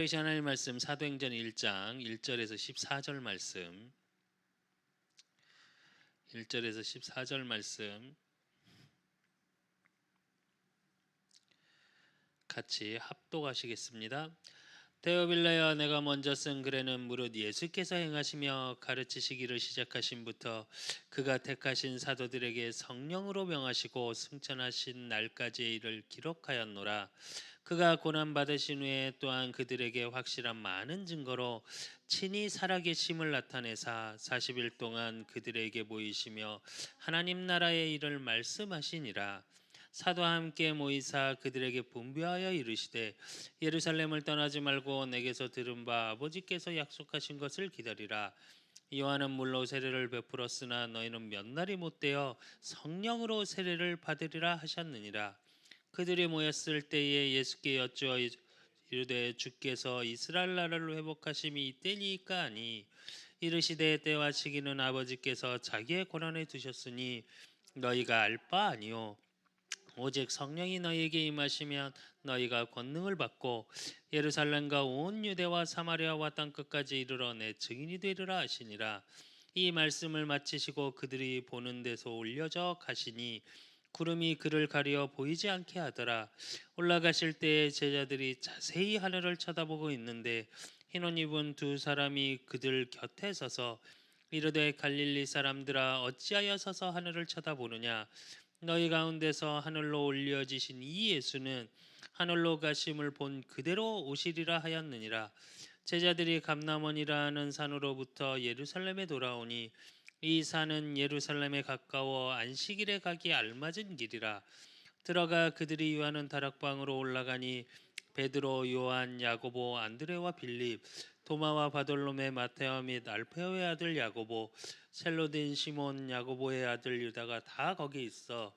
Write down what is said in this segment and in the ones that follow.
하나님 말씀 사도행전 1장 1절에서 14절 말씀 1절에서 14절 말씀 같이 합독하시겠습니다. 데오빌라여, 내가 먼저 쓴 글에는 무릇 예수께서 행하시며 가르치시기를 시작하신부터 그가 택하신 사도들에게 성령으로 명하시고 승천하신 날까지의 일을 기록하였노라. 그가 고난 받으신 후에 또한 그들에게 확실한 많은 증거로 친히 살아계심을 나타내사 40일 동안 그들에게 보이시며 하나님 나라의 일을 말씀하시니라. 사도와 함께 모이사 그들에게 분부하여 이르시되 예루살렘을 떠나지 말고 내게서 들은 바 아버지께서 약속하신 것을 기다리라. 요한은 물로 세례를 베풀었으나 너희는 몇 날이 못되어 성령으로 세례를 받으리라 하셨느니라. 그들이 모였을 때에 예수께 여쭈어 이르되 주께서 이스라엘 나라를 회복하심이 이때니까 하니 이르시되 때와 시기는 아버지께서 자기의 권한에 두셨으니 너희가 알 바 아니요 오직 성령이 너희에게 임하시면 너희가 권능을 받고 예루살렘과 온 유대와 사마리아와 땅 끝까지 이르러 내 증인이 되리라 하시니라. 이 말씀을 마치시고 그들이 보는 데서 올려져 가시니 구름이 그를 가리어 보이지 않게 하더라. 올라가실 때에 제자들이 자세히 하늘을 쳐다보고 있는데 흰 옷 입은 두 사람이 그들 곁에 서서 이르되 갈릴리 사람들아 어찌하여 서서 하늘을 쳐다보느냐. 너희 가운데서 하늘로 올려지신 이 예수는 하늘로 가심을 본 그대로 오시리라 하였느니라. 제자들이 감람원이라는 산으로부터 예루살렘에 돌아오니 이 산은 예루살렘에 가까워 안식일에 가기 알맞은 길이라. 들어가 그들이 유하는 다락방으로 올라가니 베드로, 요한, 야고보, 안드레와 빌립, 도마와 바돌로메, 마테오 및 알페오의 아들 야고보, 셀로딘 시몬, 야고보의 아들 유다가 다 거기 있어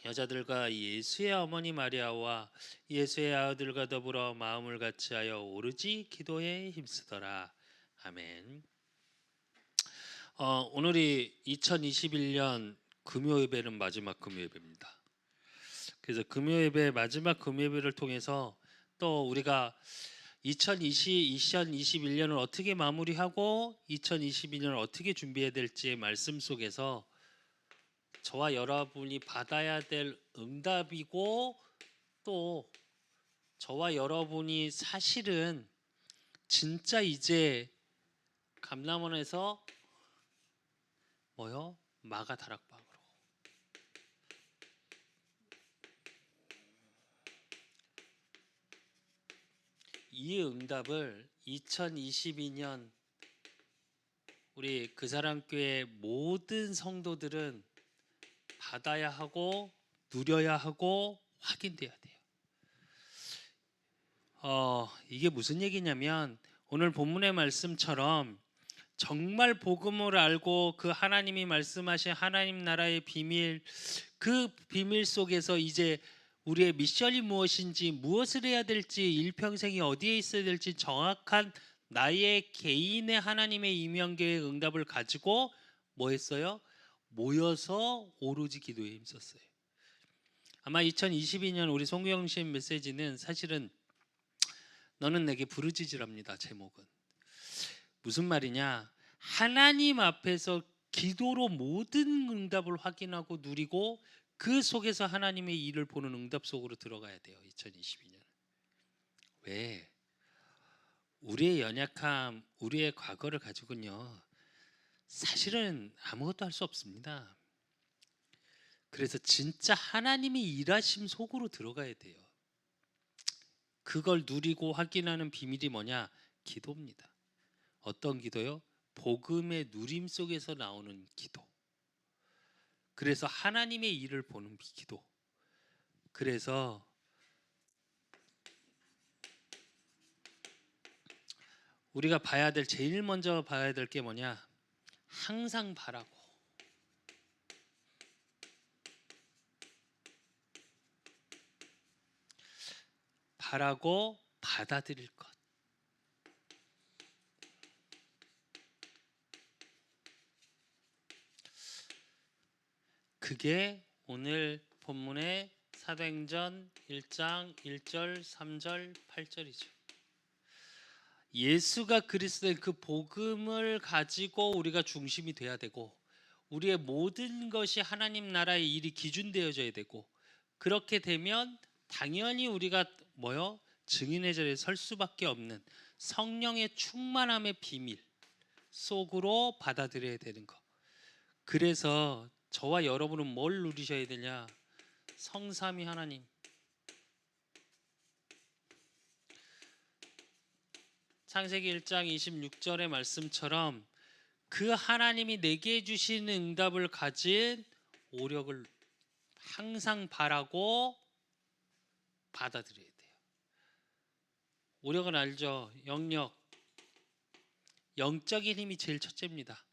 여자들과 예수의 어머니 마리아와 예수의 아들과 더불어 마음을 같이하여 오르지 기도에 힘쓰더라. 아멘. 오늘이 2021년 금요예배는 마지막 금요예배입니다. 그래서 금요예배 마지막 금요예배를 통해서 또 우리가 2021년을 어떻게 마무리하고 2022년을 어떻게 준비해야 될지의 말씀 속에서 저와 여러분이 받아야 될 응답이고 또 저와 여러분이 사실은 진짜 이제 감람원에서 마가 다락방으로 이 응답을 2022년 우리 그 사람 교회 모든 성도들은 받아야 하고 누려야 하고 확인돼야 돼요. 이게 무슨 얘기냐면 오늘 본문의 말씀처럼 정말 복음을 알고 그 하나님이 말씀하신 하나님 나라의 비밀, 그 비밀 속에서 이제 우리의 미션이 무엇인지, 무엇을 해야 될지, 일평생이 어디에 있어야 될지 정확한 나의 개인의 하나님의 이명계의 응답을 가지고 뭐 했어요? 모여서 오로지 기도에 힘썼어요. 아마 2022년 우리 송영신 메시지는 사실은 너는 내게 부르짖으랍니다. 제목은 무슨 말이냐? 하나님 앞에서 기도로 모든 응답을 확인하고 누리고 그 속에서 하나님의 일을 보는 응답 속으로 들어가야 돼요. 2022년. 왜? 우리의 연약함, 우리의 과거를 가지고는요. 사실은 아무것도 할 수 없습니다. 그래서 진짜 하나님이 일하심 속으로 들어가야 돼요. 그걸 누리고 확인하는 비밀이 뭐냐? 기도입니다. 어떤 기도요? 복음의 누림 속에서 나오는 기도. 그래서 하나님의 일을 보는 기도. 그래서 우리가 제일 먼저 봐야 될 게 뭐냐? 항상 바라고 받아들일 것. 그게 오늘 본문의 사도행전 1장 1절, 3절, 8절이죠. 예수가 그리스도의 그 복음을 가지고 우리가 중심이 돼야 되고, 우리의 모든 것이 하나님 나라의 일이 기준되어져야 되고, 그렇게 되면 당연히 우리가 증인의 자리에 설 수밖에 없는 성령의 충만함의 비밀 속으로 받아들여야 되는 거. 그래서 저와 여러분은 뭘 누리셔야 되냐? 성삼위 하나님. 창세기 1장 26절의 말씀처럼 그 하나님이 내게 주신 응답을 가진 오력을 항상 바라고 받아들여야 돼요. 오력은 알죠? 영역. 영적인 힘이 제일 첫째입니다.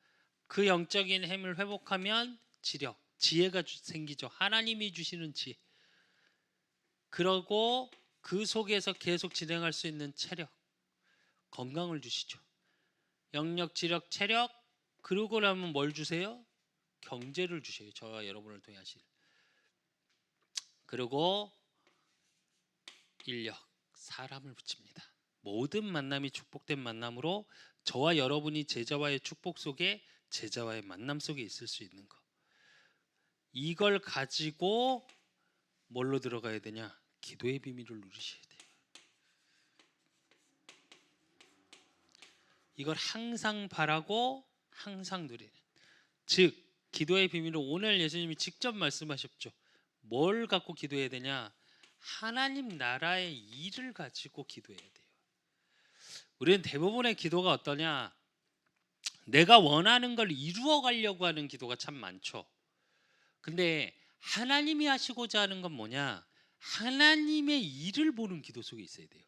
그 영적인 힘을 회복하면 지력, 지혜가 생기죠. 하나님이 주시는 지혜. 그러고 그 속에서 계속 진행할 수 있는 체력, 건강을 주시죠. 영역, 지력, 체력. 그러고 나면 뭘 주세요? 경제를 주셔요. 저와 여러분을 통해 하실. 그리고 인력, 사람을 붙입니다. 모든 만남이 축복된 만남으로 저와 여러분이 제자와의 축복 속에, 제자와의 만남 속에 있을 수 있는 것. 이걸 가지고 뭘로 들어가야 되냐? 기도의 비밀을 누리셔야 돼요. 이걸 항상 바라고 항상 누리는. 즉 기도의 비밀은 오늘 예수님이 직접 말씀하셨죠. 뭘 갖고 기도해야 되냐? 하나님 나라의 일을 가지고 기도해야 돼요. 우리는 대부분의 기도가 어떠냐? 내가 원하는 걸 이루어 가려고 하는 기도가 참 많죠. 근데 하나님이 하시고자 하는 건 뭐냐? 하나님의 일을 보는 기도 속에 있어야 돼요.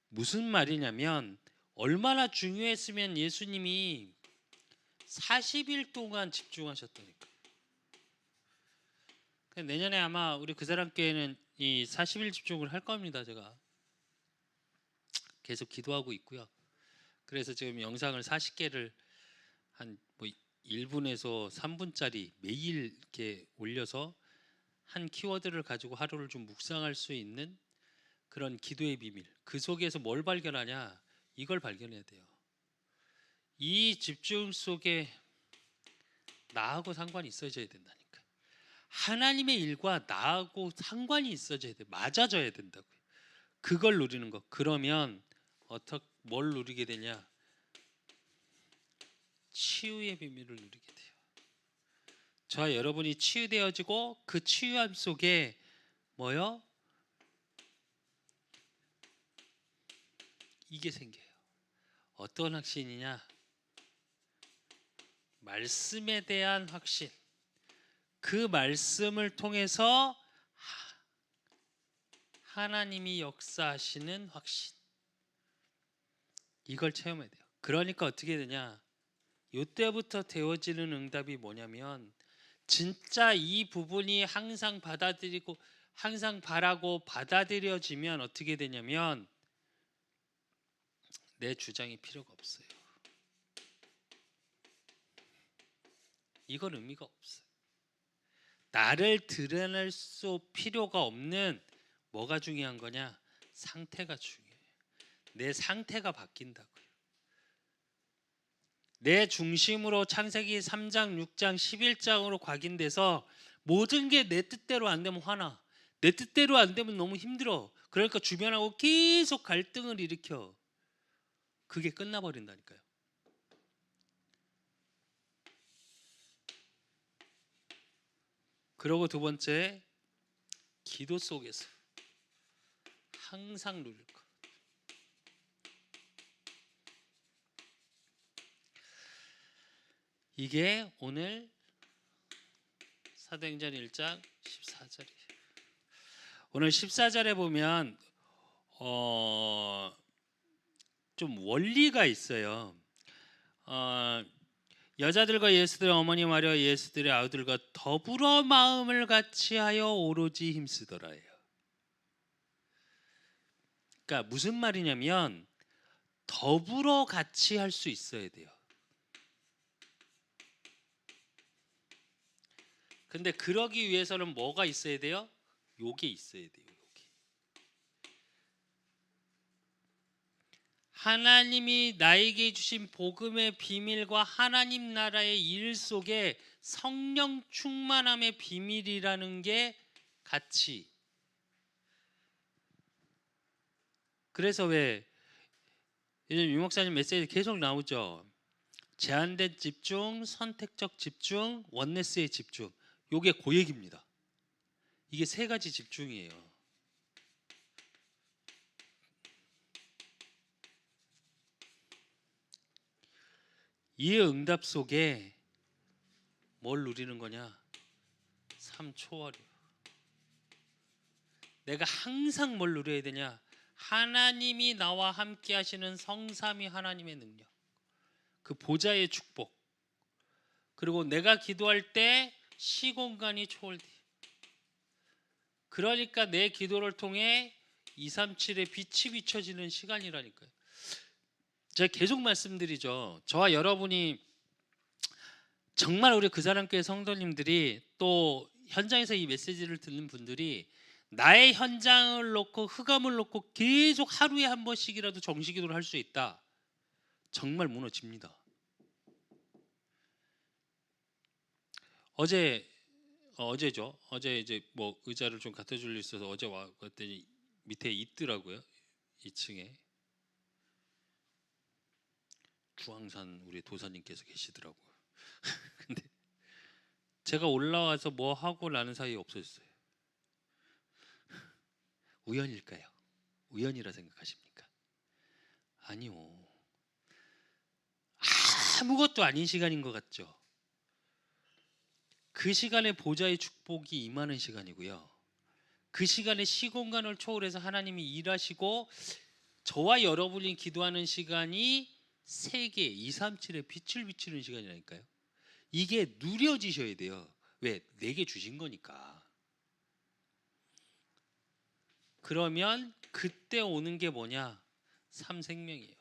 무슨 말이냐면 얼마나 중요했으면 예수님이 40일 동안 집중하셨다니까. 내년에 아마 우리 그 사람 교회는 이 40일 집중을 할 겁니다. 제가 계속 기도하고 있고요. 그래서 지금 영상을 40개를 한 1분에서 3분짜리 매일 이렇게 올려서 한 키워드를 가지고 하루를 좀 묵상할 수 있는 그런 기도의 비밀. 그 속에서 뭘 발견하냐? 이걸 발견해야 돼요. 이 집중 속에 나하고 상관이 있어져야 된다니까. 하나님의 일과 나하고 상관이 있어져야 돼. 맞아져야 된다고요. 그걸 누리는 거. 그러면 뭘 누리게 되냐? 치유의 비밀을 누리게 돼요. 저와 여러분이 치유되어지고 그 치유함 속에 이게 생겨요. 어떤 확신이냐? 말씀에 대한 확신. 그 말씀을 통해서 하나님이 역사하시는 확신. 이걸 체험해야 돼요. 그러니까 어떻게 되냐? 이때부터 되어지는 응답이 뭐냐면 진짜 이 부분이 항상 받아들이고 항상 바라고 받아들여지면 어떻게 되냐면 내 주장이 필요가 없어요. 이건 의미가 없어요. 나를 드러낼 수 필요가 없는 뭐가 중요한 거냐? 상태가 중요해요. 내 상태가 바뀐다고요. 내 중심으로 창세기 3장, 6장, 11장으로 각인돼서 모든 게 내 뜻대로 안 되면 화나. 내 뜻대로 안 되면 너무 힘들어. 그러니까 주변하고 계속 갈등을 일으켜. 그게 끝나버린다니까요. 그리고 두 번째, 기도 속에서 항상 누릴 것. 이게 오늘 사도행전 1장 14절이에요. 오늘 14절에 보면 좀 원리가 있어요. 여자들과 예수들의 어머니 마리아 예수들의 아우들과 더불어 마음을 같이하여 오로지 힘쓰더라예요. 그러니까 무슨 말이냐면 더불어 같이 할 수 있어야 돼요. 근데 그러기 위해서는 뭐가 있어야 돼요? 요게 있어야 돼요. 요게. 하나님이 나에게 주신 복음의 비밀과 하나님 나라의 일 속에 성령 충만함의 비밀이라는 게 같이. 그래서 왜 요즘 유 목사님 메시지 계속 나오죠. 제한된 집중, 선택적 집중, 원네스의 집중. 요게 고얘기입니다. 이게 세 가지 집중이에요. 이 응답 속에 뭘 누리는 거냐? 삶 초월이요. 내가 항상 뭘 누려야 되냐? 하나님이 나와 함께 하시는 성삼위 하나님의 능력, 그 보좌의 축복, 그리고 내가 기도할 때 시공간이 초월돼. 그러니까 내 기도를 통해 237의 빛이 비춰지는 시간이라니까요. 제가 계속 말씀드리죠. 저와 여러분이 정말 우리 그 사람교회 성도님들이 또 현장에서 이 메시지를 듣는 분들이 나의 현장을 놓고 흑암을 놓고 계속 하루에 한 번씩이라도 정식기도를 할 수 있다. 정말 무너집니다. 어제죠. 어제 이제 뭐 의자를 좀 갖다 줄 일 있어서 어제 왔더니 밑에 있더라고요. 2층에 주황산 우리 도사님께서 계시더라고요. 근데 제가 올라와서 뭐 하고 나는 사이에 없어졌어요. 우연일까요? 우연이라 생각하십니까? 아니요. 아무것도 아닌 시간인 것 같죠. 그 시간에 보좌의 축복이 임하는 시간이고요. 그 시간에 시공간을 초월해서 하나님이 일하시고 저와 여러분이 기도하는 시간이 세계 237의 빛을 비추는 시간이라니까요. 이게 누려지셔야 돼요. 왜? 내게 주신 거니까. 그러면 그때 오는 게 뭐냐? 삼생명이에요.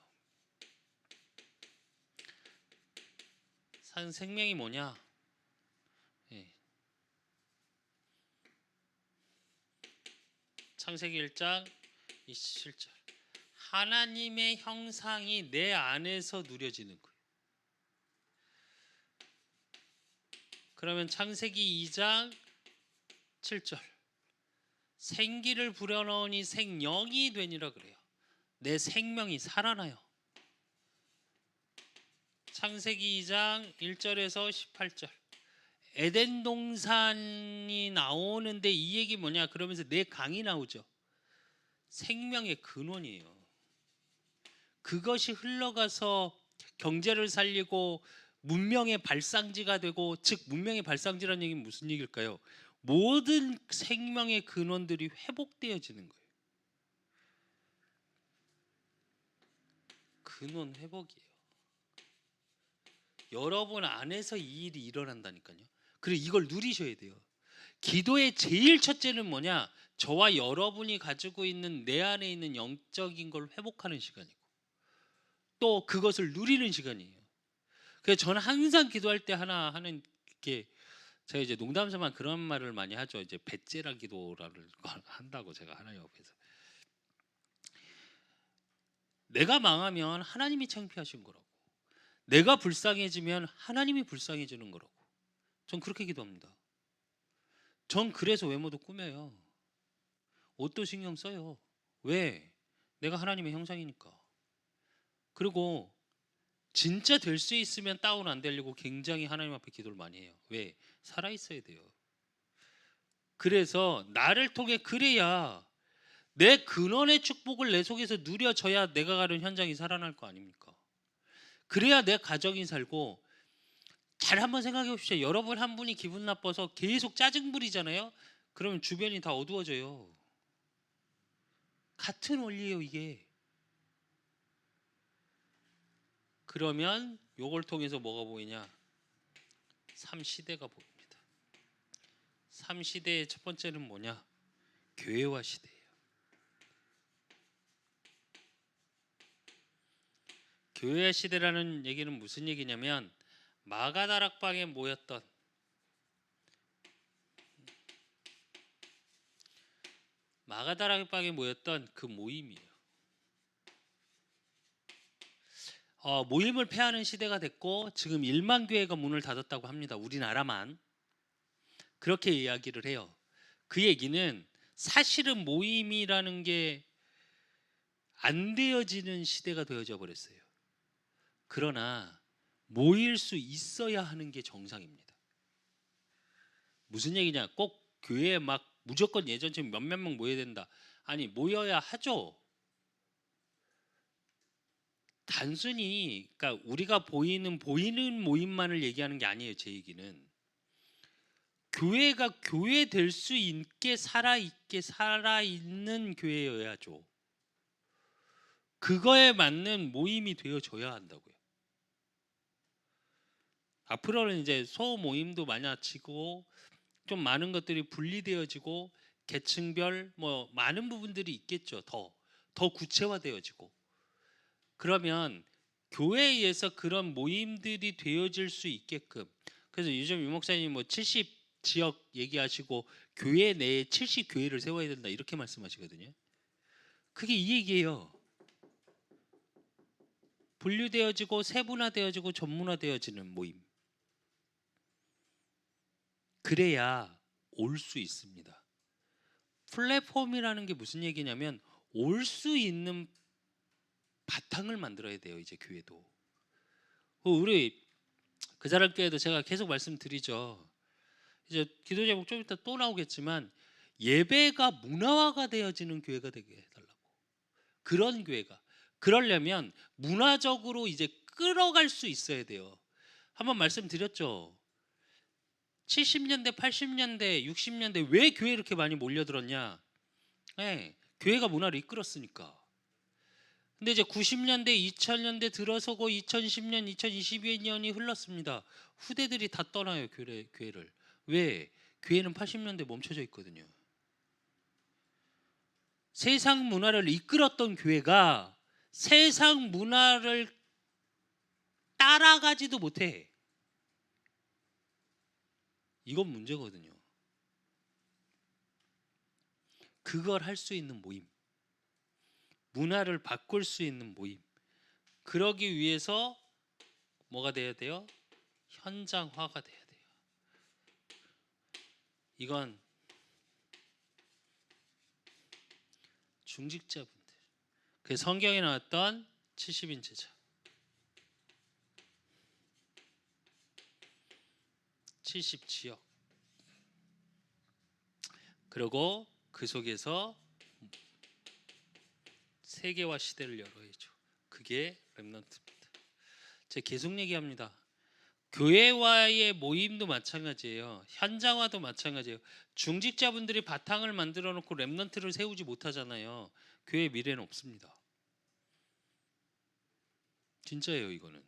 삼생명이 뭐냐? 예. 창세기 1장 27절. 하나님의 형상이 내 안에서 누려지는 거예요. 그러면 창세기 2장 7절. 생기를 불어넣으니 생명이 되니라 그래요. 내 생명이 살아나요. 창세기 2장 1절에서 18절. 에덴 동산이 나오는데 이 얘기 뭐냐? 그러면서 내 강이 나오죠. 생명의 근원이에요. 그것이 흘러가서 경제를 살리고 문명의 발상지가 되고, 즉 문명의 발상지라는 얘기는 무슨 얘기일까요? 모든 생명의 근원들이 회복되어지는 거예요. 근원 회복이에요. 여러분 안에서 이 일이 일어난다니까요. 그리고 이걸 누리셔야 돼요. 기도의 제일 첫째는 뭐냐? 저와 여러분이 가지고 있는 내 안에 있는 영적인 걸 회복하는 시간이고, 또 그것을 누리는 시간이에요. 그래서 저는 항상 기도할 때 하나 하는 게, 제가 이제 농담삼아 그런 말을 많이 하죠. 이제 배째라 기도라를 한다고 제가 하나님 앞에서. 내가 망하면 하나님이 창피하신 거라고. 내가 불쌍해지면 하나님이 불쌍해지는 거라고. 전 그렇게 기도합니다. 전 그래서 외모도 꾸며요. 옷도 신경 써요. 왜? 내가 하나님의 형상이니까. 그리고 진짜 될 수 있으면 다운 안 되려고 굉장히 하나님 앞에 기도를 많이 해요. 왜? 살아 있어야 돼요. 그래서 나를 통해 그래야 내 근원의 축복을 내 속에서 누려져야 내가 가는 현장이 살아날 거 아닙니까? 그래야 내 가정이 살고. 잘 한번 생각해 봅시다. 여러분 한 분이 기분 나빠서 계속 짜증 부리잖아요. 그러면 주변이 다 어두워져요. 같은 원리예요, 이게. 그러면 요걸 통해서 뭐가 보이냐? 3시대가 보입니다. 3시대의 첫 번째는 뭐냐? 교회화 시대예요. 교회화 시대라는 얘기는 무슨 얘기냐면, 마가다락방에 모였던 그 모임이에요. 모임을 폐하는 시대가 됐고 지금 1만 교회가 문을 닫았다고 합니다. 우리나라만. 그렇게 이야기를 해요. 그 얘기는 사실은 모임이라는 게 안 되어지는 시대가 되어져 버렸어요. 그러나 모일 수 있어야 하는 게 정상입니다. 무슨 얘기냐? 꼭 교회에 막 무조건 예전처럼 몇몇 명 모여야 된다. 아니, 모여야 하죠. 단순히 그러니까 우리가 보이는 모임만을 얘기하는 게 아니에요. 제 얘기는 교회가 교회 될 수 있게 살아있는 교회여야죠. 그거에 맞는 모임이 되어줘야 한다고요. 앞으로는 이제 소모임도 많아지고 좀 많은 것들이 분리되어지고 계층별 뭐 많은 부분들이 있겠죠. 더 구체화되어지고 그러면 교회에서 그런 모임들이 되어질 수 있게끔 그래서 요즘 유 목사님 뭐 70 지역 얘기하시고 교회 내에 70 교회를 세워야 된다 이렇게 말씀하시거든요. 그게 이 얘기예요. 분류되어지고 세분화되어지고 전문화되어지는 모임. 그래야 올 수 있습니다. 플랫폼이라는 게 무슨 얘기냐면 올 수 있는 바탕을 만들어야 돼요. 이제 교회도. 우리 그 사람 교회도 제가 계속 말씀드리죠. 이제 기도 제목 좀 이따 또 나오겠지만 예배가 문화화가 되어지는 교회가 되게 해달라고. 그런 교회가. 그러려면 문화적으로 이제 끌어갈 수 있어야 돼요. 한번 말씀드렸죠. 70년대, 80년대, 60년대 왜 교회 이렇게 많이 몰려들었냐? 네, 교회가 문화를 이끌었으니까. 근데 이제 90년대, 2000년대 들어서고 2010년, 2022년이 흘렀습니다. 후대들이 다 떠나요 교회를. 왜? 교회는 80년대 멈춰져 있거든요. 세상 문화를 이끌었던 교회가 세상 문화를 따라가지도 못해. 이건 문제거든요. 그걸 할 수 있는 모임, 문화를 바꿀 수 있는 모임. 그러기 위해서 뭐가 돼야 돼요? 현장화가 돼야 돼요. 이건 중직자분들. 그 성경에 나왔던 70인 제자. 70 지역. 그리고 그 속에서 세계화 시대를 열어야죠. 그게 렘넌트입니다. 제가 계속 얘기합니다. 교회와의 모임도 마찬가지예요. 현장화도 마찬가지예요. 중직자분들이 바탕을 만들어 놓고 렘넌트를 세우지 못하잖아요. 교회의 미래는 없습니다. 진짜예요, 이거는.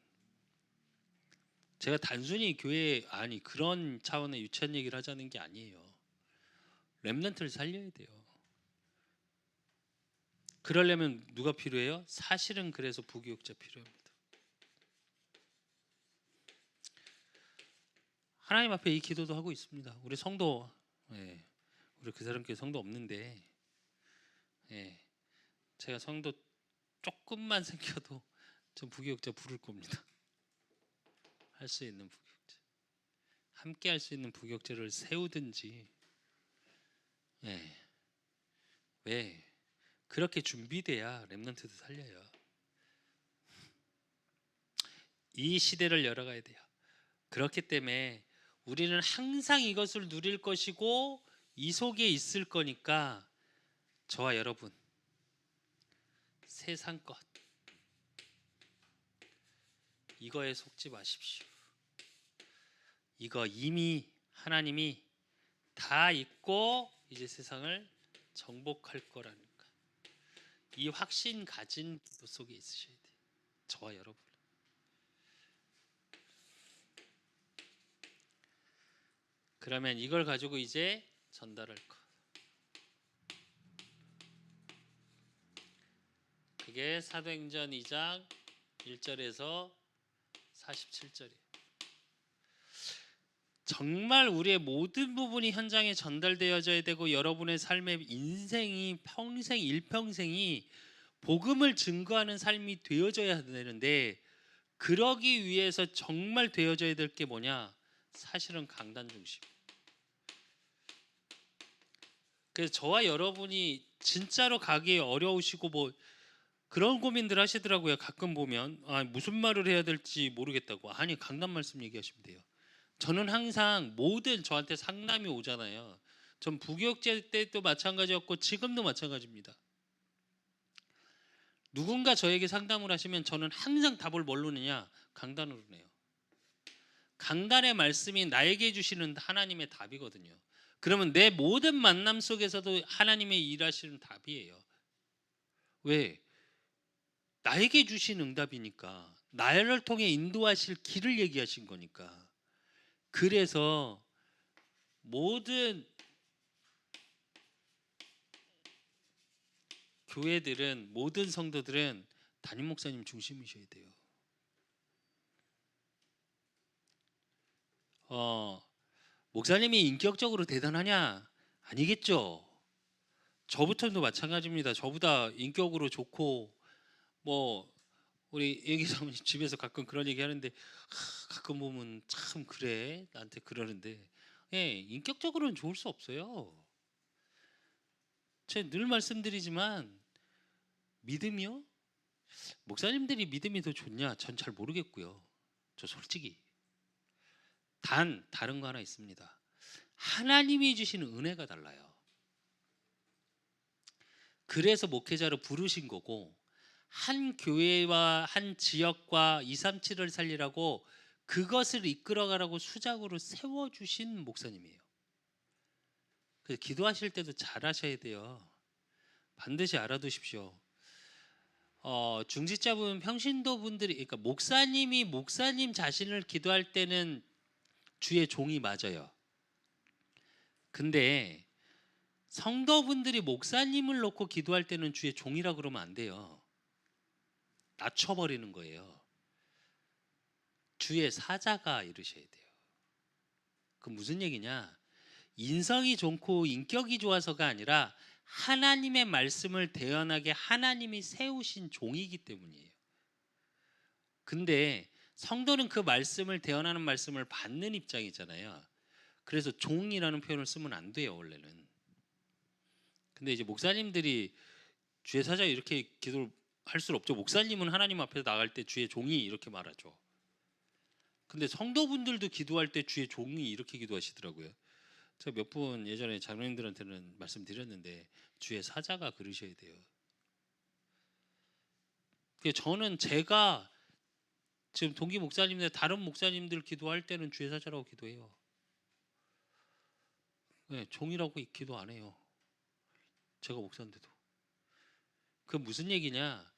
제가 단순히 교회 아니 그런 차원의 유치한 얘기를 하자는 게 아니에요. 렘넌트를 살려야 돼요. 그러려면 누가 필요해요? 사실은 그래서 부교육자 필요합니다. 하나님 앞에 이 기도도 하고 있습니다. 우리 성도, 우리 그 사람께 성도 없는데, 제가 성도 조금만 생겨도 전 부교육자 부를 겁니다. 할 수 있는 부교육자, 함께 할 수 있는 부교육자를 세우든지, 왜 그렇게 준비돼야 렘넌트도 살려요. 이 시대를 열어가야 돼요. 그렇기 때문에 우리는 항상 이것을 누릴 것이고 이 속에 있을 거니까 저와 여러분 세상 것 이거에 속지 마십시오. 이거 이미 하나님이 다 있고 이제 세상을 정복할 거라니까. 이 확신 가진 기도 속에 있으셔야 돼요. 저와 여러분. 그러면 이걸 가지고 이제 전달할 거. 그게 사도행전 2장 1절에서 47절이에요. 정말 우리의 모든 부분이 현장에 전달되어져야 되고 여러분의 삶의 인생이 평생 일평생이 복음을 증거하는 삶이 되어져야 되는데 그러기 위해서 정말 되어져야 될 게 뭐냐? 사실은 강단 중심. 그래서 저와 여러분이 진짜로 가기 어려우시고 뭐 그런 고민들 하시더라고요. 가끔 보면 무슨 말을 해야 될지 모르겠다고. 아니, 강단 말씀 얘기하시면 돼요. 저는 항상 모든 저한테 상담이 오잖아요. 전 부교육제 때도 마찬가지였고 지금도 마찬가지입니다. 누군가 저에게 상담을 하시면 저는 항상 답을 뭘로 내냐? 강단으로 내요. 강단의 말씀이 나에게 주시는 하나님의 답이거든요. 그러면 내 모든 만남 속에서도 하나님의 일하시는 답이에요. 왜? 나에게 주신 응답이니까. 나를 통해 인도하실 길을 얘기하신 거니까. 그래서 모든 교회들은, 모든 성도들은 담임 목사님 중심이셔야 돼요. 목사님이 인격적으로 대단하냐? 아니겠죠. 저부터도 마찬가지입니다. 저보다 인격으로 좋고 뭐 우리 예기 사모님 집에서 가끔 그런 얘기 하는데 가끔 보면 참 그래 나한테 그러는데 인격적으로는 좋을 수 없어요. 제가 늘 말씀드리지만 믿음이요? 목사님들이 믿음이 더 좋냐? 전 잘 모르겠고요. 저 솔직히 단 다른 거 하나 있습니다. 하나님이 주시는 은혜가 달라요. 그래서 목회자로 부르신 거고 한 교회와 한 지역과 237을 살리라고 그것을 이끌어가라고 수작으로 세워주신 목사님이에요. 그래서 기도하실 때도 잘하셔야 돼요. 반드시 알아두십시오. 중직자분, 평신도 분들이, 그러니까 목사님이 목사님 자신을 기도할 때는 주의 종이 맞아요. 근데 성도분들이 목사님을 놓고 기도할 때는 주의 종이라 그러면 안 돼요. 낮춰버리는 거예요. 주의 사자가 이르셔야 돼요. 그 무슨 얘기냐? 인성이 좋고 인격이 좋아서가 아니라 하나님의 말씀을 대언하게 하나님이 세우신 종이기 때문이에요. 근데 성도는 그 말씀을 대언하는 말씀을 받는 입장이잖아요. 그래서 종이라는 표현을 쓰면 안 돼요, 원래는. 근데 이제 목사님들이 주의 사자 이렇게 기도를 할 수 없죠. 목사님은 하나님 앞에 나갈 때 주의 종이 이렇게 말하죠. 근데 성도분들도 기도할 때 주의 종이 이렇게 기도하시더라고요. 제가 몇 분 예전에 장로님들한테는 말씀드렸는데 주의 사자가 그러셔야 돼요. 저는 제가 지금 동기 목사님들 다른 목사님들 기도할 때는 주의 사자라고 기도해요. 종이라고 기도 안 해요. 제가 목사인데도. 그 무슨 얘기냐?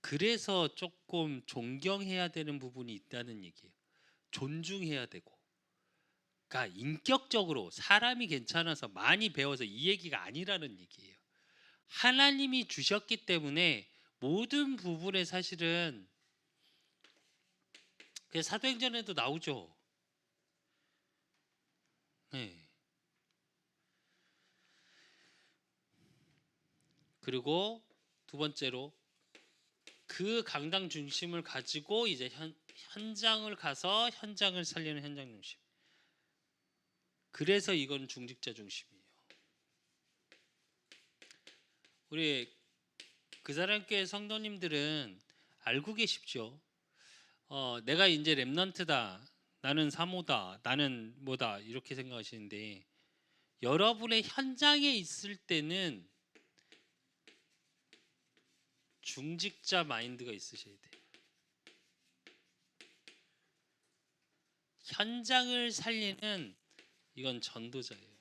그래서 조금 존경해야 되는 부분이 있다는 얘기예요. 존중해야 되고. 그러니까 인격적으로 사람이 괜찮아서 많이 배워서 이 얘기가 아니라는 얘기예요. 하나님이 주셨기 때문에 모든 부분에 사실은 사도행전에도 나오죠. 네. 그리고 두 번째로 그 강당 중심을 가지고 이제 현장을 가서 현장을 살리는 현장 중심. 그래서 이건 중직자 중심이에요. 우리 그 사람교회 성도님들은 알고 계십시오. 내가 이제 렘넌트다, 나는 사모다, 나는 뭐다 이렇게 생각하시는데 여러분의 현장에 있을 때는 중직자 마인드가 있으셔야 돼요. 현장을 살리는 이건 전도자예요.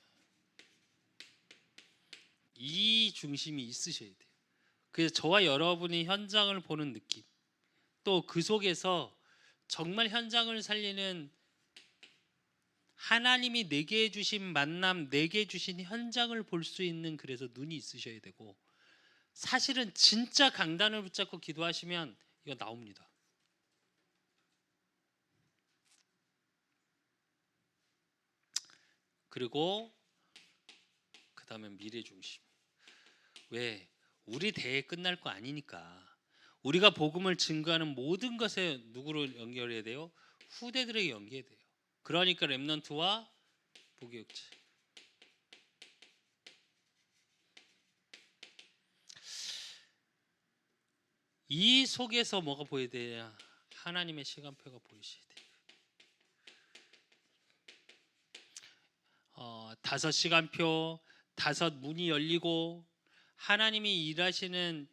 이 중심이 있으셔야 돼요. 그래서 저와 여러분이 현장을 보는 느낌, 또 그 속에서 정말 현장을 살리는 하나님이 내게 주신 만남, 내게 주신 현장을 볼 수 있는 그래서 눈이 있으셔야 되고 사실은 진짜 강단을 붙잡고 기도하시면 이거 나옵니다. 그리고 그 다음에 미래 중심. 왜? 우리 대회 끝날 거 아니니까 우리가 복음을 증거하는 모든 것에 누구를 연결해야 돼요? 후대들에게 연결해야 돼요. 그러니까 렘넌트와 부교육자. 이 속에서 뭐가 보여야 되냐? 하나님의 시간표가 보이셔야 돼요. 5시간표, 5문이 열리고 하나님이 일하시는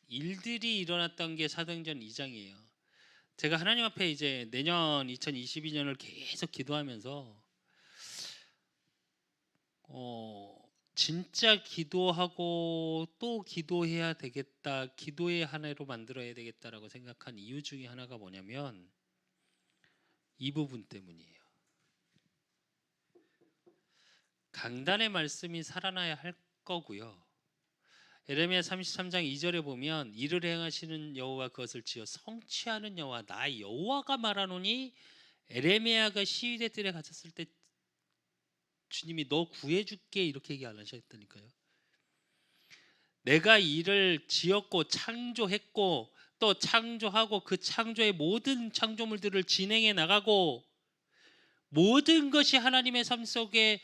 일들이 일어났던 게 사도행전 2장이에요. 제가 하나님 앞에 이제 내년 2022년을 계속 기도하면서 진짜 기도하고 또 기도해야 되겠다, 기도의 한 해로 만들어야 되겠다라고 생각한 이유 중에 하나가 뭐냐면 이 부분 때문이에요. 강단의 말씀이 살아나야 할 거고요. 에레미야 33장 2절에 보면 이를 행하시는 여호와 그것을 지어 성취하는 여호와 나 여호와가 말하노니, 에레미야가 시위대 뜰에 갇혔을 때 주님이 너 구해줄게 이렇게 얘기 안 하셨다니까요. 내가 이를 지었고 창조했고 또 창조하고 그 창조의 모든 창조물들을 진행해 나가고 모든 것이 하나님의 삶 속에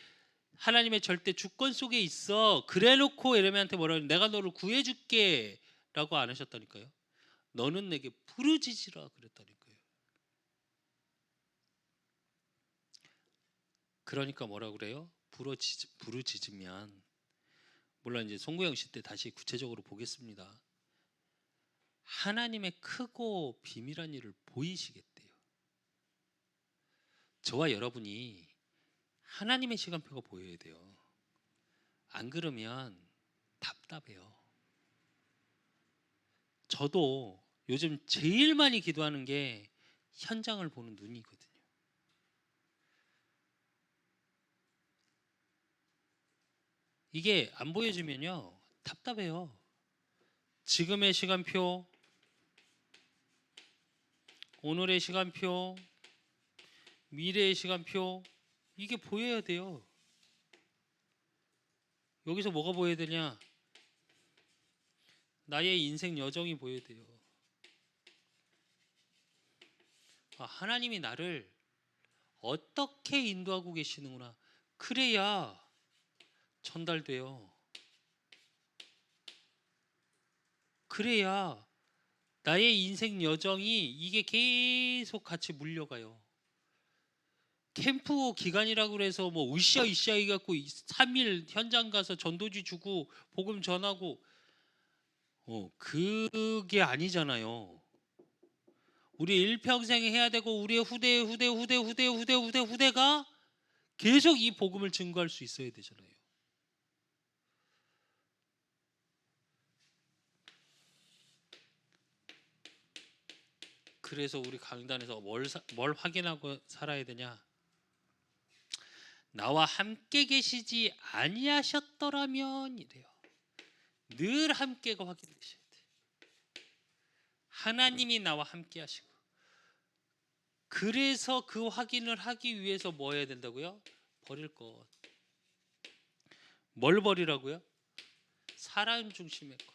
하나님의 절대 주권 속에 있어. 그래놓고 에레미야한테 뭐라고 내가 너를 구해줄게 라고 안 하셨다니까요. 너는 내게 부르짖으라 그랬다니까요. 그러니까 뭐라고 그래요? 부르짖으면, 물론 이제 송구영 씨 때 다시 구체적으로 보겠습니다. 하나님의 크고 비밀한 일을 보이시겠대요. 저와 여러분이 하나님의 시간표가 보여야 돼요. 안 그러면 답답해요. 저도 요즘 제일 많이 기도하는 게 현장을 보는 눈이거든요. 이게 안 보여지면요 답답해요. 지금의 시간표, 오늘의 시간표, 미래의 시간표, 이게 보여야 돼요. 여기서 뭐가 보여야 되냐? 나의 인생 여정이 보여야 돼요. 하나님이 나를 어떻게 인도하고 계시는구나. 그래야 전달돼요. 그래야 나의 인생 여정이 이게 계속 같이 물려가요. 캠프 기간이라고 그래서 뭐 으쌰으쌰 해갖고 3일 현장 가서 전도지 주고 복음 전하고 그게 아니잖아요. 우리 일평생 해야 되고 우리의 후대가 계속 이 복음을 증거할 수 있어야 되잖아요. 그래서 우리 강단에서 뭘 확인하고 살아야 되냐? 나와 함께 계시지 아니하셨더라면 이래요. 늘 함께가 확인되셔야 돼요. 하나님이 나와 함께 하시고, 그래서 그 확인을 하기 위해서 뭐 해야 된다고요? 버릴 것. 뭘 버리라고요? 사람 중심의 것.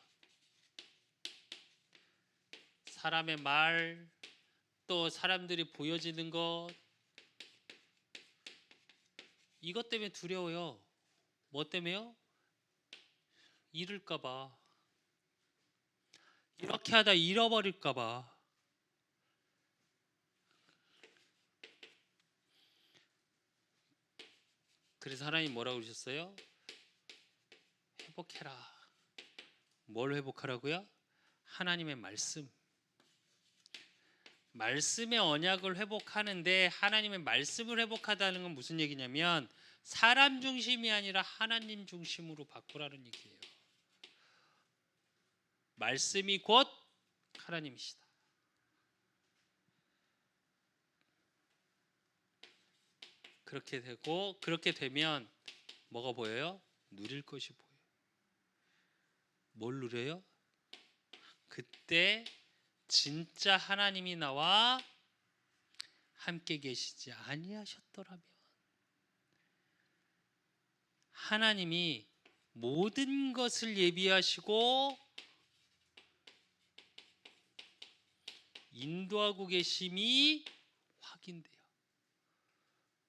사람의 말, 또 사람들이 보여지는 것, 이것 때문에 두려워요. 뭐 때문에요? 잃을까봐. 이렇게 하다 잃어버릴까봐. 그래서 하나님 뭐라고 그러셨어요? 회복해라. 뭘 회복하라고요? 하나님의 말씀. 말씀의 언약을 회복하는데, 하나님의 말씀을 회복하다는 건 무슨 얘기냐면 사람 중심이 아니라 하나님 중심으로 바꾸라는 얘기예요. 말씀이 곧 하나님이시다. 그렇게 되고, 그렇게 되면 뭐가 보여요? 누릴 것이 보여요. 뭘 누려요? 그때 진짜 하나님이 나와 함께 계시지 아니하셨더라면, 하나님이 모든 것을 예비하시고 인도하고 계심이 확인돼요.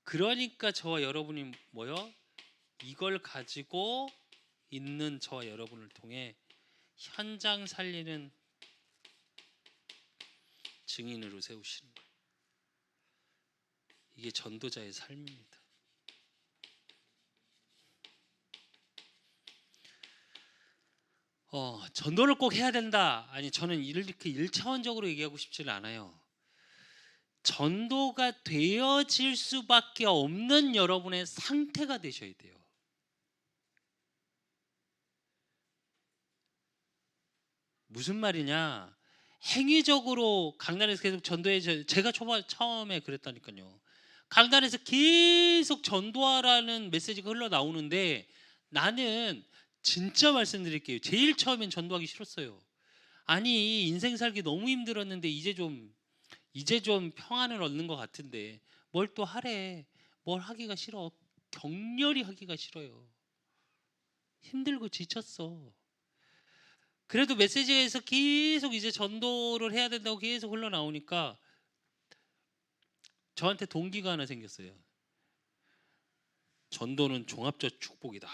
그러니까 저와 여러분이 뭐요? 이걸 가지고 있는 저와 여러분을 통해 현장 살리는 증인으로 세우시는 거예요. 이게 전도자의 삶입니다. 전도를 꼭 해야 된다. 아니, 저는 이렇게 1차원적으로 얘기하고 싶지는 않아요. 전도가 되어질 수밖에 없는 여러분의 상태가 되셔야 돼요. 무슨 말이냐? 행위적으로 강단에서 계속 전도해. 제가 처음에 그랬다니까요. 강단에서 계속 전도하라는 메시지가 흘러나오는데 나는 진짜 말씀드릴게요. 제일 처음엔 전도하기 싫었어요. 아니, 인생 살기 너무 힘들었는데 이제 좀 평안을 얻는 것 같은데 뭘 또 하래. 뭘 하기가 싫어. 격렬히 하기가 싫어요. 힘들고 지쳤어. 그래도 메시지에서 계속 이제 전도를 해야 된다고 계속 흘러나오니까 저한테 동기가 하나 생겼어요. 전도는 종합적 축복이다.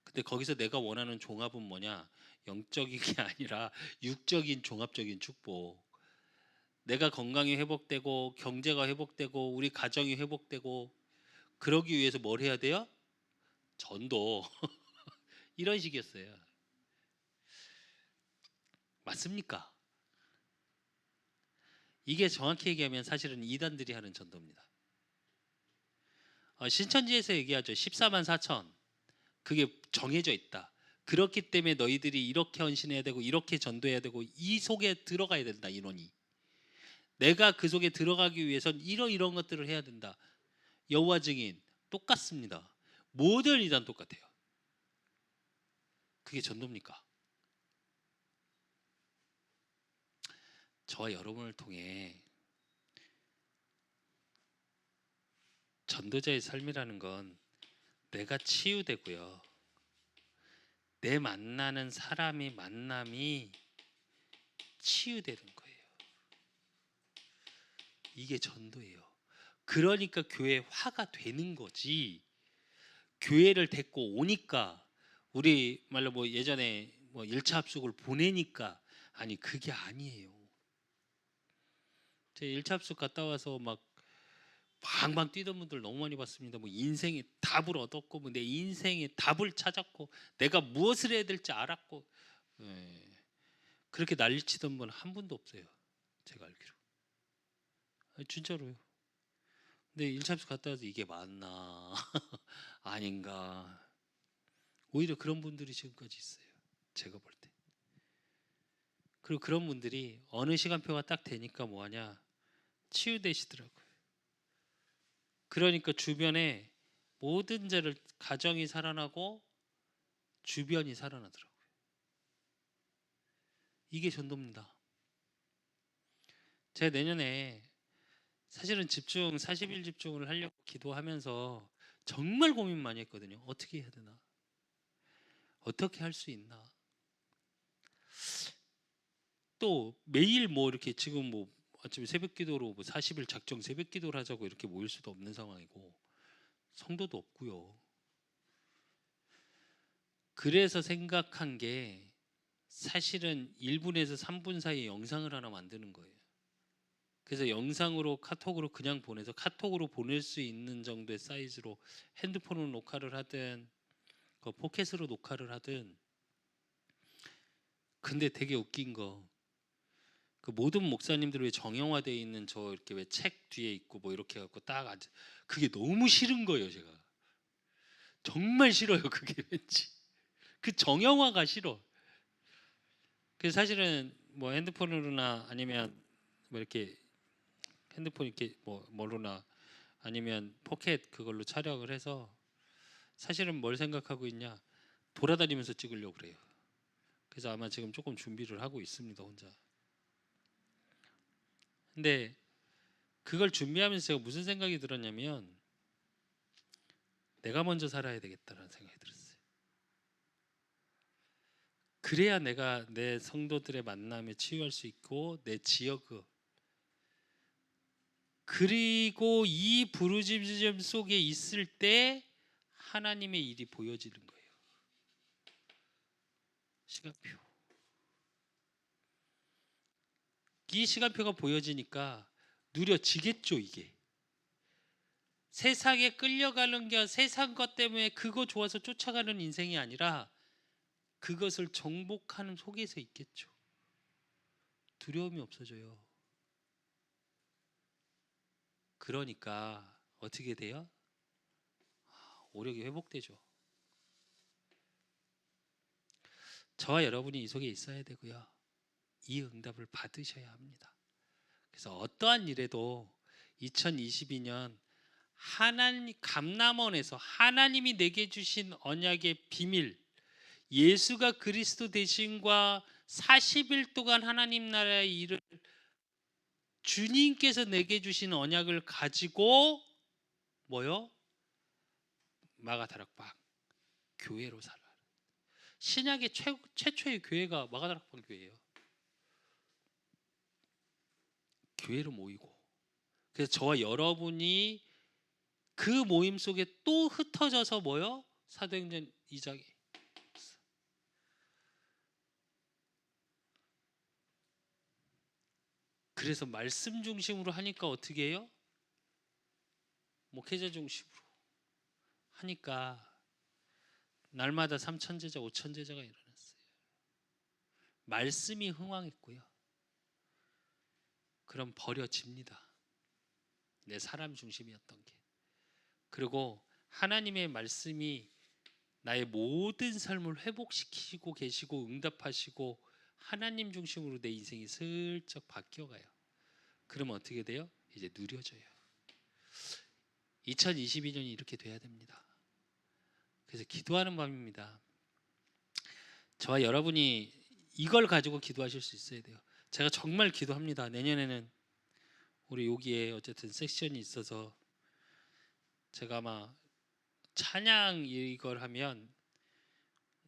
근데 거기서 내가 원하는 종합은 뭐냐? 영적인 게 아니라 육적인 종합적인 축복. 내가 건강이 회복되고 경제가 회복되고 우리 가정이 회복되고 그러기 위해서 뭘 해야 돼요? 전도. 이런 식이었어요. 맞습니까? 이게 정확히 얘기하면 사실은 이단들이 하는 전도입니다. 신천지에서 얘기하죠. 14만 4천. 그게 정해져 있다. 그렇기 때문에 너희들이 이렇게 헌신해야 되고 이렇게 전도해야 되고 이 속에 들어가야 된다. 인원이. 내가 그 속에 들어가기 위해선 이런 것들을 해야 된다. 여호와 증인 똑같습니다. 모든 이단 똑같아요. 그게 전도입니까? 저와 여러분을 통해 전도자의 삶이라는 건 내가 치유되고요. 내 만나는 사람의 만남이 치유되는 거예요. 이게 전도예요. 그러니까 교회 화가 되는 거지. 교회를 데리고 오니까 우리 말로 뭐 예전에 뭐 1차 합숙을 보내니까 아니 그게 아니에요. 제 1차 합숙 갔다 와서 막 방방 뛰던 분들 너무 많이 봤습니다. 뭐 인생의 답을 얻었고 뭐 내 인생의 답을 찾았고 내가 무엇을 해야 될지 알았고 그렇게 난리치던 분 한 분도 없어요. 제가 알기로. 아니, 진짜로요. 근데 1차 합숙 갔다 와서 이게 맞나 아닌가. 오히려 그런 분들이 지금까지 있어요. 제가 볼 때. 그리고 그런 분들이 어느 시간표가 딱 되니까 뭐하냐 치유되시더라고요. 그러니까 주변에 모든 죄를 가정이 살아나고 주변이 살아나더라고요. 이게 전도입니다. 제가 내년에 사실은 40일 집중을 하려고 기도하면서 정말 고민 많이 했거든요. 어떻게 해야 되나? 어떻게 할 수 있나? 또 매일 뭐 이렇게 지금 뭐 아침에 새벽 기도로 뭐 40일 작정 새벽 기도를 하자고 이렇게 모일 수도 없는 상황이고 성도도 없고요. 그래서 생각한 게 사실은 1분에서 3분 사이에 영상을 하나 만드는 거예요. 그래서 영상으로 카톡으로 그냥 보내서 카톡으로 보낼 수 있는 정도의 사이즈로 핸드폰으로 녹화를 하든 그 포켓으로 녹화를 하든. 근데 되게 웃긴 거 그 모든 목사님들 왜 정형화되어 있는 저 이렇게 왜 책 뒤에 있고 뭐 이렇게 해갖고 딱 앉아 그게 너무 싫은 거예요. 제가 정말 싫어요. 그게 왠지 그 정형화가 싫어. 그래서 사실은 뭐 핸드폰으로나 아니면 뭐 이렇게 핸드폰 이렇게 뭐 뭐로나 아니면 포켓 그걸로 촬영을 해서 사실은 뭘 생각하고 있냐 돌아다니면서 찍으려고 그래요. 그래서 아마 지금 조금 준비를 하고 있습니다. 혼자. 근데 그걸 준비하면서 제가 무슨 생각이 들었냐면 내가 먼저 살아야 되겠다라는 생각이 들었어요. 그래야 내가 내 성도들의 만남에 치유할 수 있고 내 지역을, 그리고 이 부르짖음 속에 있을 때 하나님의 일이 보여지는 거예요. 시간표. 이 시간표가 보여지니까 누려지겠죠. 이게 세상에 끌려가는 게 세상 것 때문에 그거 좋아서 쫓아가는 인생이 아니라 그것을 정복하는 속에서 있겠죠. 두려움이 없어져요. 그러니까 어떻게 돼요? 오력이 회복되죠. 저와 여러분이 이 속에 있어야 되고요. 이 응답을 받으셔야 합니다. 그래서 어떠한 일에도 2022년 하나님 감람원에서 하나님이 내게 주신 언약의 비밀, 예수가 그리스도 되심과 40일 동안 하나님 나라의 일을 주님께서 내게 주신 언약을 가지고 뭐요? 마가다락방 교회로 살아. 신약의 최초의 교회가 마가다락방 교회예요. 교회로 모이고, 그래서 저와 여러분이 그 모임 속에 또 흩어져서 뭐요? 사도행전 2장에 그래서 말씀 중심으로 하니까 어떻게 해요? 목회자 중심으로 하니까 날마다 3,000제자 5,000제자가 일어났어요. 말씀이 흥왕했고요. 그럼 버려집니다. 내 사람 중심이었던 게. 그리고 하나님의 말씀이 나의 모든 삶을 회복시키고 계시고 응답하시고 하나님 중심으로 내 인생이 슬쩍 바뀌어가요. 그러면 어떻게 돼요? 이제 누려져요. 2022년이 이렇게 돼야 됩니다. 그래서 기도하는 밤입니다. 저와 여러분이 이걸 가지고 기도하실 수 있어야 돼요. 제가 정말 기도합니다. 내년에는 우리 여기에 어쨌든 섹션이 있어서 제가 아마 찬양 이걸 하면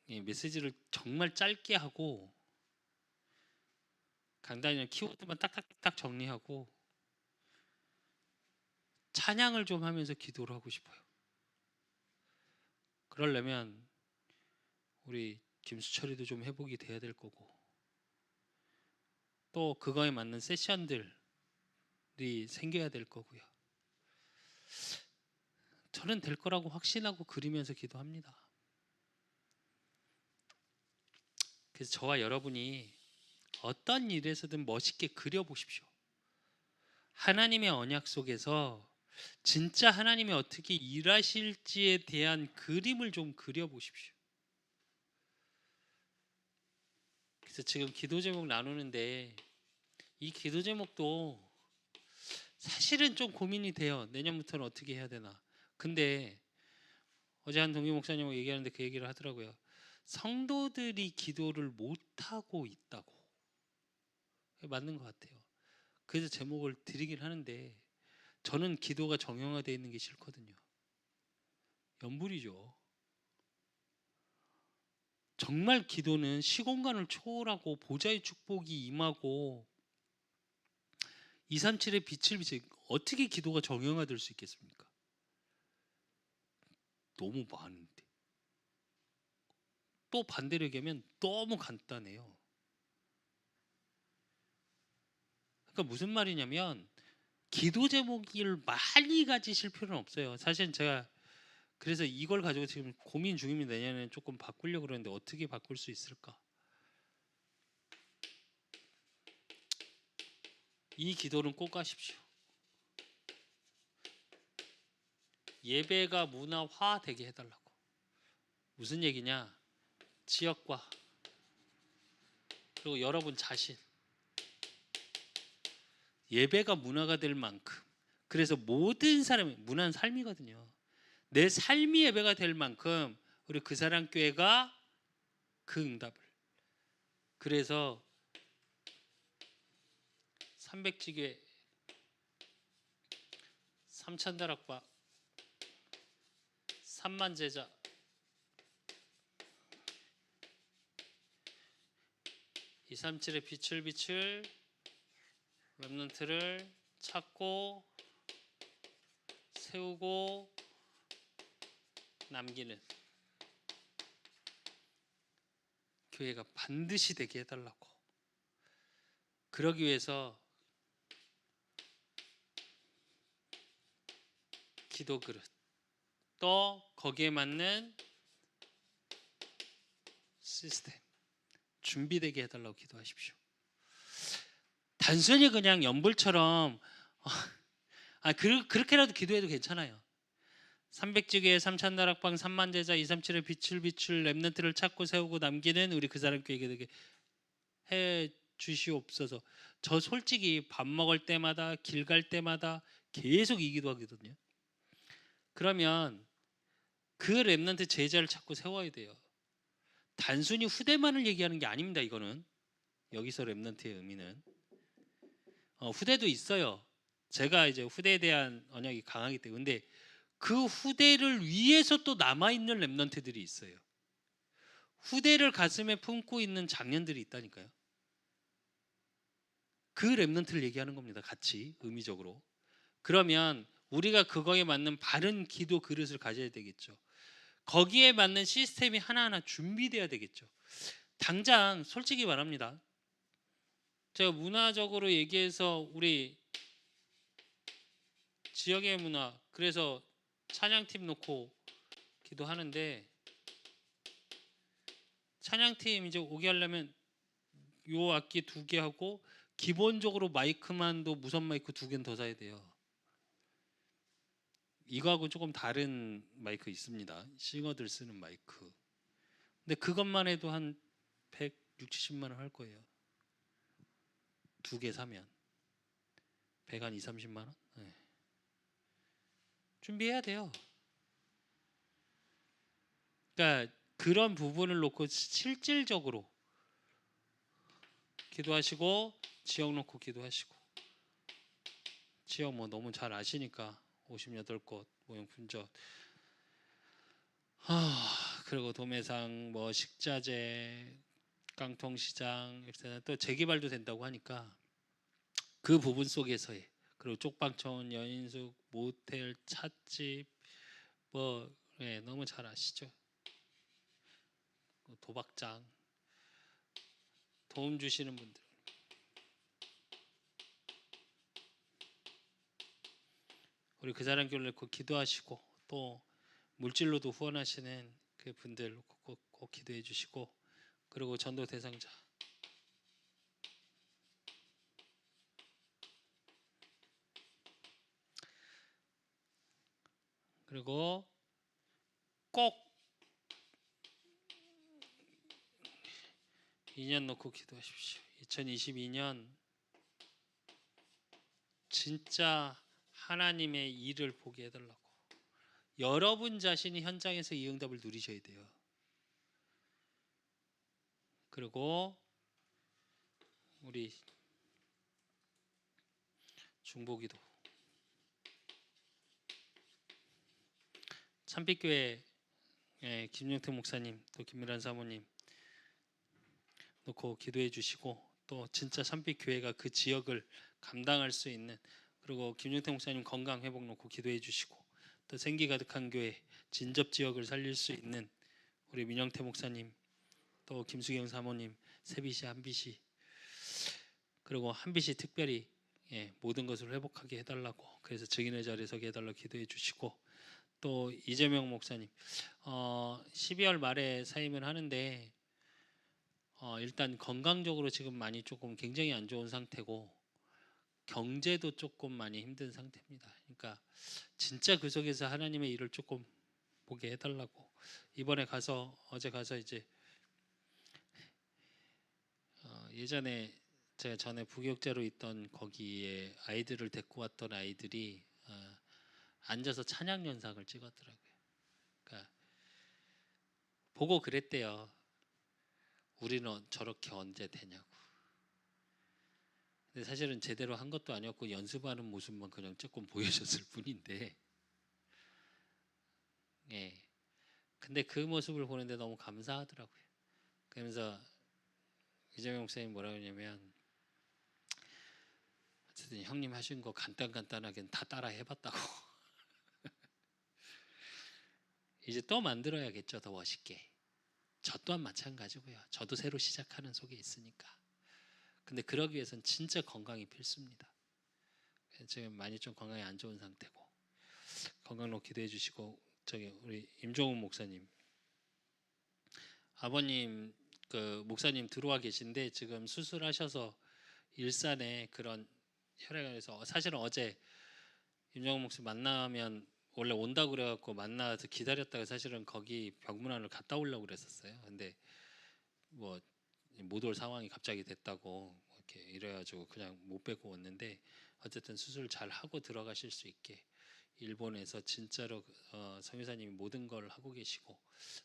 메시지를 정말 짧게 하고 강단이나 키워드만 딱딱딱 정리하고 찬양을 좀 하면서 기도를 하고 싶어요. 그러려면 우리 김수철이도 좀 회복이 돼야 될 거고, 또 그거에 맞는 세션들이 생겨야 될 거고요. 저는 될 거라고 확신하고 그리면서 기도합니다. 그래서 저와 여러분이 어떤 일에서든 멋있게 그려보십시오. 하나님의 언약 속에서 진짜 하나님이 어떻게 일하실지에 대한 그림을 좀 그려보십시오. 그래서 지금 기도 제목 나누는데 이 기도 제목도 사실은 좀 고민이 돼요. 내년부터는 어떻게 해야 되나. 근데 어제 한 동기 목사님하고 얘기하는데 그 얘기를 하더라고요. 성도들이 기도를 못하고 있다고. 맞는 것 같아요. 그래서 제목을 드리긴 하는데 저는 기도가 정형화되어 있는 게 싫거든요. 연불이죠. 정말 기도는 시공간을 초월하고 보좌의 축복이 임하고 237의 빛을 비춰. 어떻게 기도가 정형화될 수 있겠습니까? 너무 많은데. 또 반대로 얘기하면 너무 간단해요. 그러니까 무슨 말이냐면 기도 제목을 많이 가지실 필요는 없어요. 사실 제가 그래서 이걸 가지고 지금 고민 중입니다. 내년에는 조금 바꾸려고 그러는데 어떻게 바꿀 수 있을까? 이 기도는 꼭 가십시오. 예배가 문화화되게 해달라고. 무슨 얘기냐? 지역과 그리고 여러분 자신 예배가 문화가 될 만큼, 그래서 모든 사람이 문화는 삶이거든요. 내 삶이 예배가 될 만큼 우리 그 사람 교회가 그 응답을, 그래서 300지교회 3,000다락방 3만 제자 237의 빛을 렘넌트를 찾고 세우고 남기는 교회가 반드시 되게 해달라고. 그러기 위해서 기도 그릇, 또 거기에 맞는 시스템 준비되게 해달라고 기도하십시오. 단순히 그냥 연불처럼 그렇게라도 기도해도 괜찮아요. 300지교의 삼찬다락방 3만제자 237의 빛을 렘넌트를 찾고 세우고 남기는 우리 그 사람 교회에 되게 해 주시옵소서. 저 솔직히 밥 먹을 때마다 길 갈 때마다 계속 이 기도하거든요. 그러면 그 렘넌트 제자를 찾고 세워야 돼요. 단순히 후대만을 얘기하는 게 아닙니다. 이거는 여기서 렘넌트의 의미는 후대도 있어요. 제가 이제 후대에 대한 언약이 강하기 때문에. 근데 그 후대를 위해서 또 남아있는 렘넌트들이 있어요. 후대를 가슴에 품고 있는 장년들이 있다니까요. 그 렘넌트를 얘기하는 겁니다. 같이 의미적으로. 그러면 우리가 그거에 맞는 바른 기도 그릇을 가져야 되겠죠. 거기에 맞는 시스템이 하나하나 준비돼야 되겠죠. 당장 솔직히 말합니다. 제가 문화적으로 얘기해서 우리 지역의 문화, 그래서 찬양팀 놓고 기도하는데, 찬양팀 이제 오게 하려면 요 악기 2개 하고 기본적으로 마이크만도 무선 마이크 2개는 더 사야 돼요. 이거하고 조금 다른 마이크 있습니다. 싱어들 쓰는 마이크. 근데 그것만 해도 한 160, 70만 원 할 거예요. 2개 사면 100 한 2, 30만 원? 네. 준비해야 돼요. 그러니까 그런 부분을 놓고 실질적으로 기도하시고, 지역 놓고 기도하시고, 지역 뭐 너무 잘 아시니까 58곳 모형품적, 그리고 도매상, 뭐 식자재, 깡통시장, 또 재개발도 된다고 하니까 그 부분 속에서의, 그리고 쪽방촌, 여인숙, 모텔, 찻집, 뭐 너무 잘 아시죠. 도박장 도움 주시는 분들, 우리 그 사람 교회를 꼭 기도하시고, 또 물질로도 후원하시는 그 분들 꼭 기도해 주시고, 그리고 전도 대상자, 그리고 꼭 2년 놓고 기도하십시오. 2022년 진짜 하나님의 일을 보게 해달라고. 여러분 자신이 현장에서 이 응답을 누리셔야 돼요. 그리고 우리 중보기도, 참빛교회 김용태 목사님, 또 김미란 사모님 놓고 기도해 주시고, 또 진짜 참빛교회가 그 지역을 감당할 수 있는, 그리고 김용태 목사님 건강 회복 놓고 기도해 주시고, 또 생기 가득한 교회 진접 지역을 살릴 수 있는 우리 민영태 목사님, 또 김수경 사모님, 세빛이 한빛이, 그리고 한빛이 특별히 모든 것을 회복하게 해달라고, 그래서 증인의 자리에 서게 해달라고 기도해 주시고, 또 이재명 목사님 12월 말에 사임을 하는데 일단 건강적으로 지금 많이 조금 굉장히 안 좋은 상태고, 경제도 조금 많이 힘든 상태입니다. 그러니까 진짜 그 속에서 하나님의 일을 조금 보게 해달라고, 이번에 어제 가서 이제 예전에 제가 전에 부교육자로 있던 거기에 아이들을 데리고 왔던 아이들이 앉아서 찬양 연상을 찍었더라고요. 그러니까 보고 그랬대요. 우리는 저렇게 언제 되냐고. 근데 사실은 제대로 한 것도 아니었고 연습하는 모습만 그냥 조금 보여줬을 뿐인데, 근데 그 모습을 보는데 너무 감사하더라고요. 그러면서 이재명 목사님 뭐라 그러냐면 어쨌든 형님 하신 거 간단하게 다 따라 해봤다고. 이제 또 만들어야겠죠, 더 멋있게. 저 또한 마찬가지고요. 저도 새로 시작하는 속에 있으니까. 근데 그러기 위해선 진짜 건강이 필수입니다. 지금 많이 좀 건강이 안 좋은 상태고 건강로 기도해 주시고 저기 우리 임종훈 목사님 아버님 그 목사님 들어와 계신데 지금 수술하셔서 일산에 그런 혈액에서 사실은 어제 임종훈 목사님 만나면 원래 온다고 그래갖고 만나서 기다렸다가 사실은 거기 병문안을 갔다 오려고 그랬었어요. 근데 뭐 못 올 상황이 갑자기 됐다고 이렇게 이래가지고 그냥 못 뵙고 왔는데 어쨌든 수술 잘 하고 들어가실 수 있게 일본에서 진짜로 성유사님이 모든 걸 하고 계시고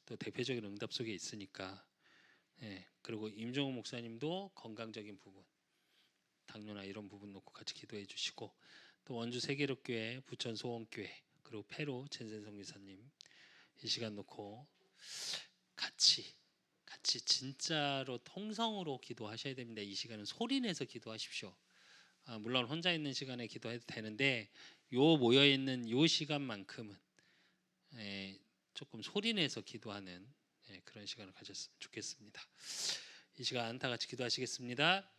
또 대표적인 응답 속에 있으니까 그리고 임종호 목사님도 건강적인 부분 당뇨나 이런 부분 놓고 같이 기도해 주시고 또 원주 세계롭교회 부천 소원교회 그리고 페루 젠센 성유사님 이 시간 놓고 같이 진짜로 통성으로 기도하셔야 됩니다. 이 시간은 소리 내서 기도하십시오. 물론 혼자 있는 시간에 기도해도 되는데 요 모여 있는 요 시간만큼은 조금 소리 내서 기도하는 그런 시간을 가졌으면 좋겠습니다. 이 시간 다 같이 기도하시겠습니다.